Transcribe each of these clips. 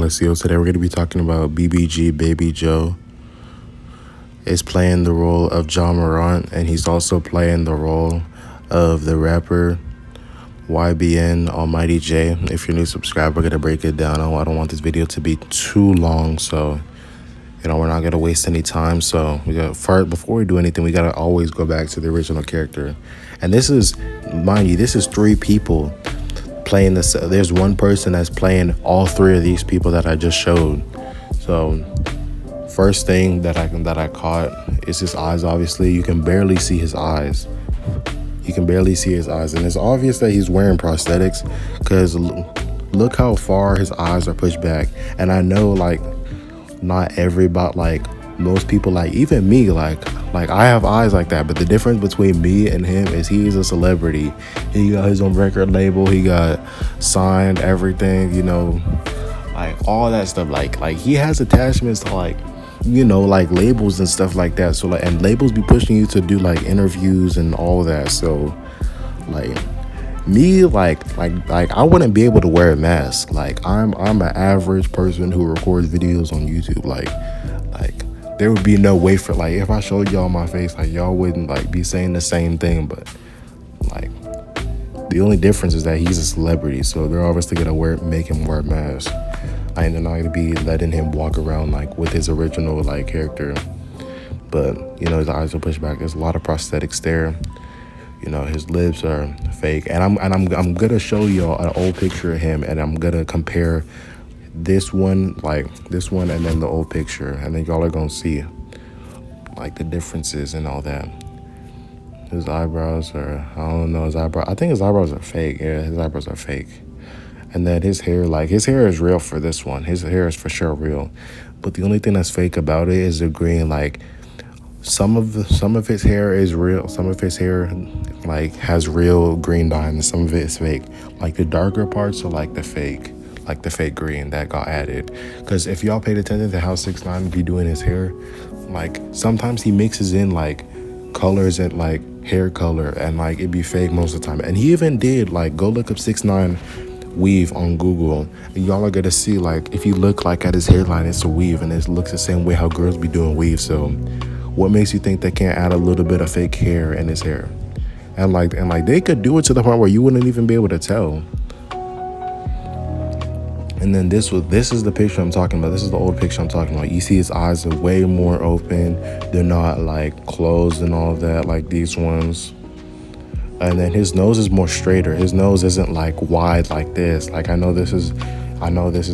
So today we're going to be talking about BBG. Baby Joe is playing the role of John Morant, and he's also playing the role of the rapper YBN Almighty J. If you're new subscriber, we're going to break it down. I don't want this video to be too long, so we're not going to waste any time. So before we do anything, we got to always go back to the original character. And this is, mind you, this is three people playing this. There's one person that's playing all three of these people that I just showed. So first thing that I caught is his eyes. Obviously, you can barely see his eyes. You can barely see his eyes, and it's obvious that he's wearing prosthetics because look how far his eyes are pushed back. And I know, like, not everybody, like most people, like even me, like I have eyes like that, but the difference between me and him is he's a celebrity. He got his own record label, he got signed, everything, like all that stuff. Like he has attachments to like labels and stuff like that. So like, and labels be pushing you to do like interviews and all that. So like me, like I wouldn't be able to wear a mask. Like I'm an average person who records videos on YouTube. Like there would be no way for, like, if I showed y'all my face, like y'all wouldn't like be saying the same thing. But like the only difference is that he's a celebrity, so they're obviously gonna make him wear a mask. And they're not gonna be letting him walk around like with his original like character. But his eyes are pushed back. There's a lot of prosthetics there. His lips are fake, and I'm gonna show y'all an old picture of him, and I'm gonna compare this one, and then the old picture, and then y'all are gonna see like the differences and all that. His eyebrows are, I don't know, I think his eyebrows are fake. Yeah, his eyebrows are fake. And then his hair is real for this one. His hair is for sure real, but the only thing that's fake about it is the green. Like some of his hair is real, some of his hair like has real green dye, and some of it is fake. Like the darker parts are like the fake green that got added. Because if y'all paid attention to how 6ix9ine be doing his hair, like sometimes he mixes in like colors and like hair color, and like it'd be fake most of the time. And he even did, like, go look up 6ix9ine weave on Google, and y'all are gonna see, like, if you look like at his hairline, it's a weave, and it looks the same way how girls be doing weave. So what makes you think they can't add a little bit of fake hair in his hair? And like they could do it to the point where you wouldn't even be able to tell. And then this is the picture I'm talking about. This is the old picture I'm talking about. You see his eyes are way more open. They're not like closed and all that like these ones. And then his nose is more straighter. His nose isn't like wide like this. Like I know this is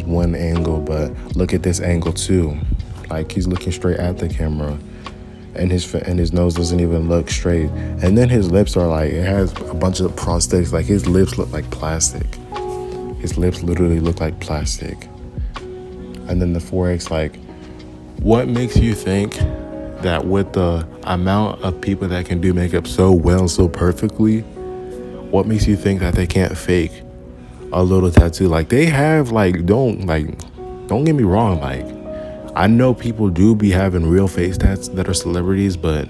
one angle, but look at this angle too. Like he's looking straight at the camera, and his nose doesn't even look straight. And then his lips are like, it has a bunch of prosthetics. Like his lips look like plastic. His lips literally look like plastic. And then the forehead's like, what makes you think that with the amount of people that can do makeup so well, so perfectly, what makes you think that they can't fake a little tattoo? Like they have, like, don't get me wrong, like I know people do be having real face tats that are celebrities, but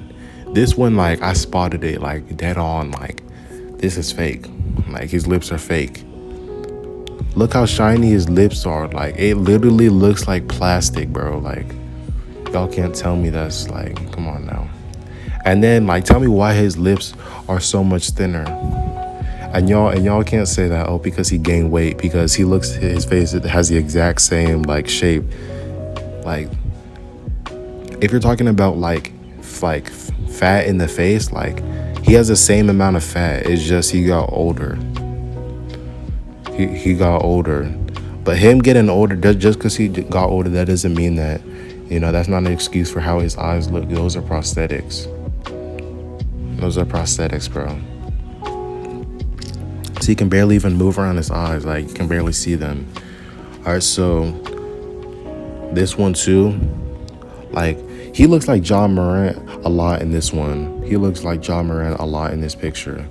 this one, like, I spotted it like dead on. Like this is fake. Like his lips are fake. Look how shiny his lips are. Like it literally looks like plastic, bro. Like y'all can't tell me that's, like, come on now. And then, like, tell me why his lips are so much thinner. And y'all can't say that, oh, because he gained weight, because his face, it has the exact same like shape. Like if you're talking about like fat in the face, like he has the same amount of fat. It's just he got older. He got older. But him getting older, just because he got older, that doesn't mean that, that's not an excuse for how his eyes look. Those are prosthetics. Those are prosthetics, bro. So he can barely even move around his eyes. Like, you can barely see them. All right, so this one too, like, he looks like John Morant a lot in this one. He looks like John Morant a lot in this picture.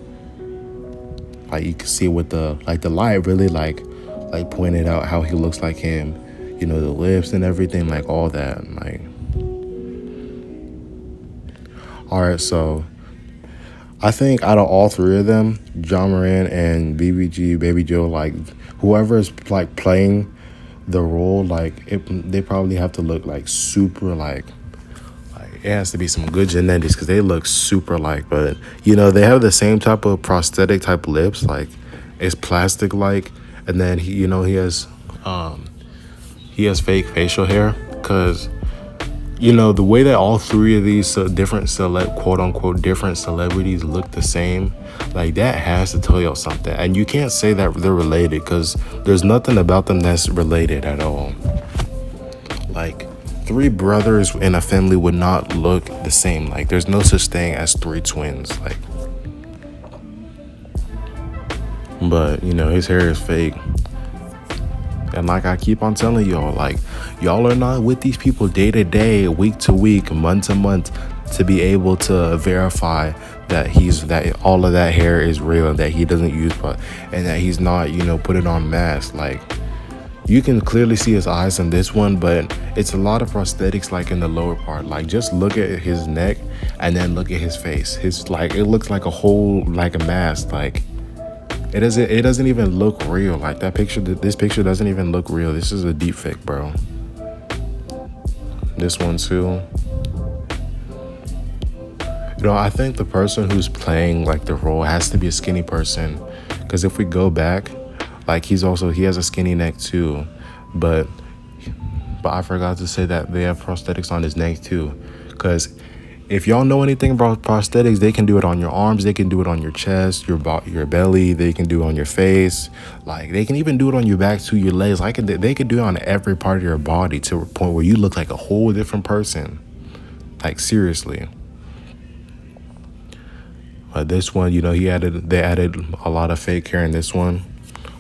Like you can see with the light really like pointed out how he looks like him, the lips and everything, like all that. Like, all right, so I think out of all three of them, John Morant and BBG, Baby Joe, like whoever is like playing the role, they probably have to look like super it has to be some good genetics because they look super like. But they have the same type of prosthetic type lips, like it's plastic like. And then he has fake facial hair because the way that all three of these different quote unquote different celebrities look the same, like that has to tell you something. And you can't say that they're related because there's nothing about them that's related at all. Like, three brothers in a family would not look the same. Like, there's no such thing as three twins. Like, but his hair is fake. And like I keep on telling y'all, like, y'all are not with these people day to day, week to week, month to month to be able to verify that all of that hair is real and that he doesn't use, and that he's not, put it on mask. Like, you can clearly see his eyes in this one, but it's a lot of prosthetics like in the lower part. Like, just look at his neck and then look at his face. It looks like a whole, like a mask. Like, it doesn't even look real. Like, this picture doesn't even look real. This is a deep fake, bro. This one too. I think the person who's playing like the role has to be a skinny person, because if we go back, like, he has a skinny neck too, but I forgot to say that they have prosthetics on his neck too, because if y'all know anything about prosthetics, they can do it on your arms, they can do it on your chest, your belly, they can do it on your face, like they can even do it on your back to your legs. They could do it on every part of your body to a point where you look like a whole different person. Like, seriously. But this one, they added a lot of fake hair in this one.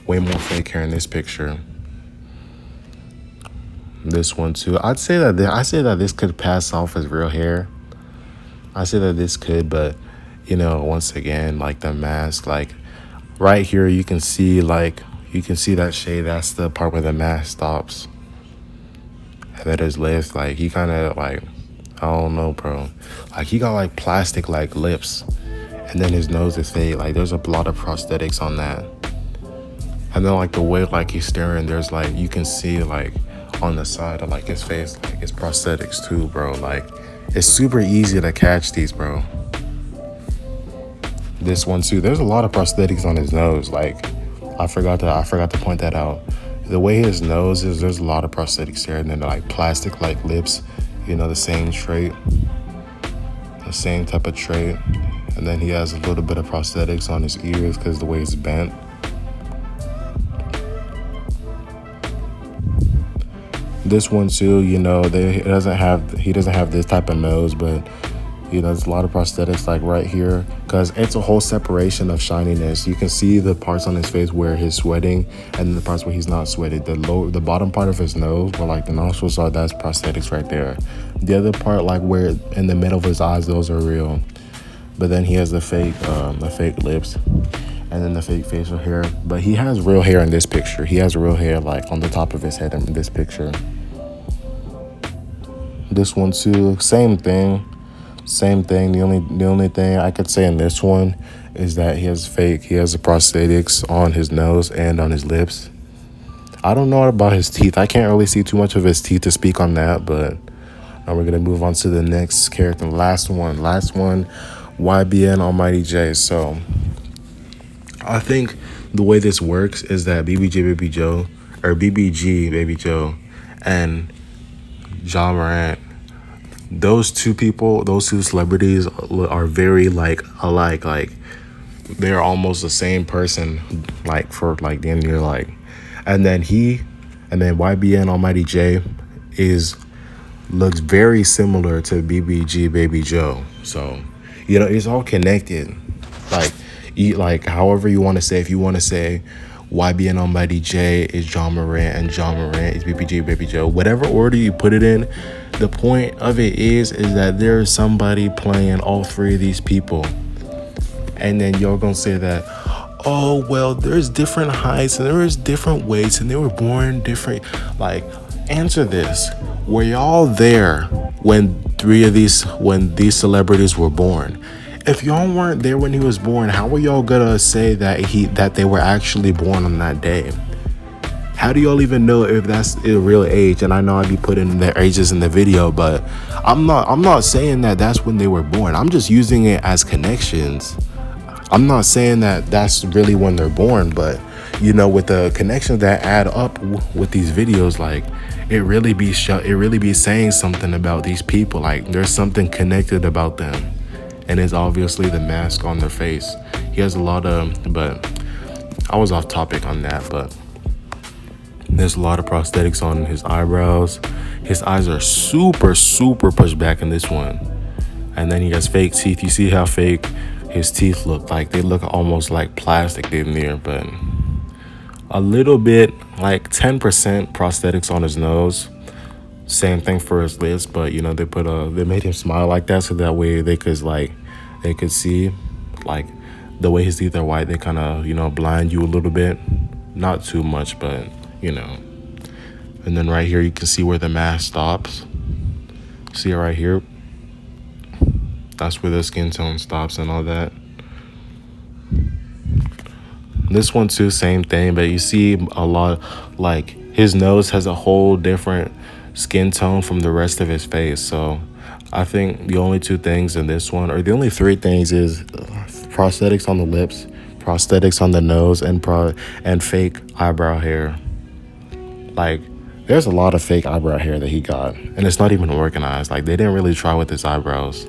Way more fake hair in this picture. This one too. I say that this could pass off as real hair. I say that this could, but once again, like the mask, like right here, you can see that shade. That's the part where the mask stops. And then his lips, like he kind of like, I don't know, bro. Like, he got like plastic like lips, and then his nose is fake. Like, there's a lot of prosthetics on that. And then like the way like he's staring, there's like, you can see like on the side of like his face, like his prosthetics too, bro. Like, it's super easy to catch these, bro. This one too. There's a lot of prosthetics on his nose. Like, I forgot to point that out. The way his nose is, there's a lot of prosthetics there, and then like plastic like lips. The same trait, the same type of trait. And then he has a little bit of prosthetics on his ears because the way it's bent. This one too, he doesn't have this type of nose, but there's a lot of prosthetics like right here, because it's a whole separation of shininess. You can see the parts on his face where he's sweating, and then the parts where he's not sweating. The bottom part of his nose, where like the nostrils are, that's prosthetics right there. The other part, like where in the middle of his eyes, those are real. But then he has the fake lips, and then the fake facial hair. But he has real hair in this picture. He has real hair like on the top of his head in this picture. This one too, same thing. The only thing I could say in this one is that he has the prosthetics on his nose and on his lips. I don't know about his teeth. I can't really see too much of his teeth to speak on that, but now we're gonna move on to the next character. Last one, YBN Almighty J. So I think the way this works is that BBG Baby Joe and Ja Morant, those two celebrities are very like alike. Like, they're almost the same person, like for like damn near like. And then YBN Almighty J looks very similar to BBG Baby Joe. So it's all connected. Like however you want to say, if you want to say YBN Almighty J is Ja Morant and Ja Morant is BBG Baby Joe, whatever order you put it in, the point of it is that there's somebody playing all three of these people. And then y'all gonna say that, oh well, there's different heights and there is different weights and they were born different. Like, answer this: were y'all there when these celebrities were born? If y'all weren't there when he was born, how are y'all gonna say that they were actually born on that day? How do y'all even know if that's a real age? And I know I'd be putting their ages in the video, but I'm not saying that that's when they were born. I'm just using it as connections. I'm not saying that that's really when they're born, but with the connections that add up with these videos, like it really be saying something about these people. Like there's something connected about them, and it's obviously the mask on their face. He has a lot of, but I was off topic on that, but there's a lot of prosthetics on his eyebrows. His eyes are super, super pushed back in this one. And then he has fake teeth. You see how fake his teeth look? Like they look almost like plastic in there, but a little bit, like 10% prosthetics on his nose. Same thing for his lips, but they made him smile like that so that way they could see, like the way his teeth are white, they kind of blind you a little bit, not too much, but and then right here you can see where the mask stops. See it right here? That's where the skin tone stops and all that. This one too, same thing, but you see a lot, like his nose has a whole different skin tone from the rest of his face. So I think the only two things in this one, or the only three things, is prosthetics on the lips, prosthetics on the nose, and fake eyebrow hair. Like there's a lot of fake eyebrow hair that he got, and it's not even organized. Like they didn't really try with his eyebrows.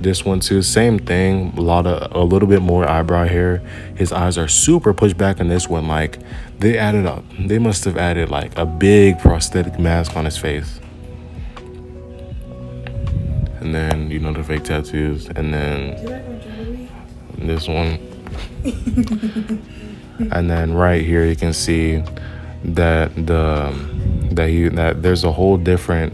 This one too, same thing, a little bit more eyebrow hair. His eyes are super pushed back in this one. Like they must have added like a big prosthetic mask on his face. And then the fake tattoos, and then this one. And then right here you can see that there's a whole different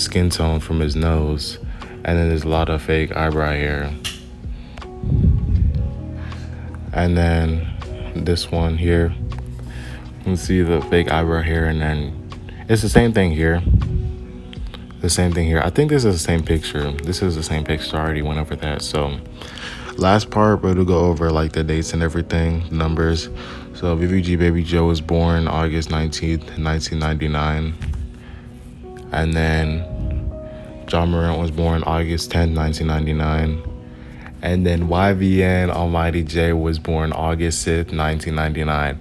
skin tone from his nose. And then there's a lot of fake eyebrow hair. And then this one here, you can see the fake eyebrow hair, and then it's the same thing here. I think this is the same picture. I already went over that. So last part, we're gonna go over like the dates and everything, numbers. So BBG Baby Joe was born August 19th, 1999. And then John Morant was born August 10th, 1999. And then YBN Almighty J was born August 6th, 1999.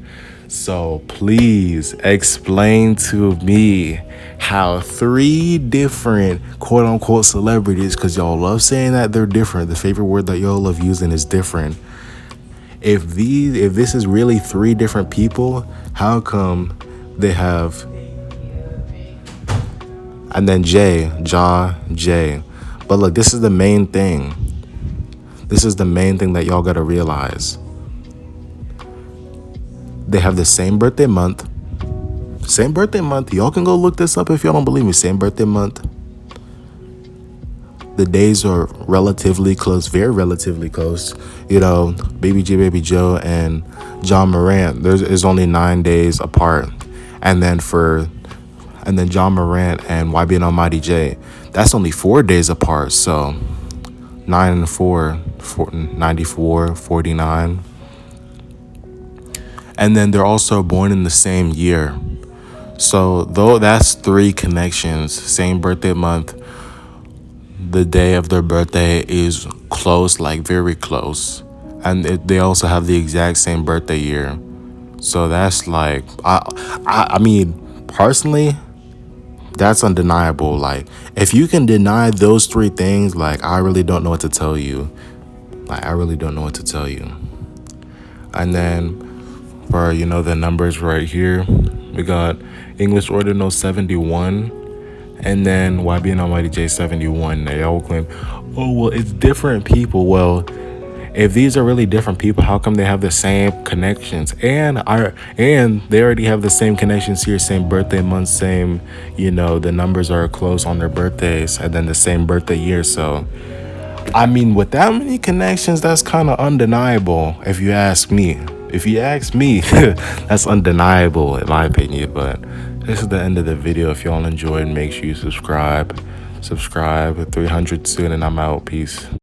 So please explain to me how three different quote unquote celebrities, because y'all love saying that they're different. The favorite word that y'all love using is different. If this is really three different people, how come they have, and then J. But look, this is the main thing. This is the main thing that y'all gotta realize. They have the same birthday month. Y'all can go look this up if y'all don't believe me. Same birthday month. The days are relatively close, very relatively close. BBG Baby Joe and John Morant, there's only 9 days apart. And then John Morant and YBN Almighty J, that's only 4 days apart. So 9 and 4, 94, 49. And then they're also born in the same year. So though that's three connections, same birthday month, the day of their birthday is close, like very close. And they also have the exact same birthday year. So that's like, I mean, personally, that's undeniable. Like, if you can deny those three things, like, I really don't know what to tell you. And then for, the numbers right here, we got English Ordinal 71, and then YBN Almighty J 71. They all claim, oh, well, it's different people. Well, if these are really different people, how come they have the same connections? And they already have the same connections here, same birthday month, same, the numbers are close on their birthdays, and then the same birthday year. So, I mean, with that many connections, that's kind of undeniable, if you ask me. That's undeniable, in my opinion. But this is the end of the video. If y'all enjoyed, make sure you subscribe. 300 soon, and I'm out. Peace.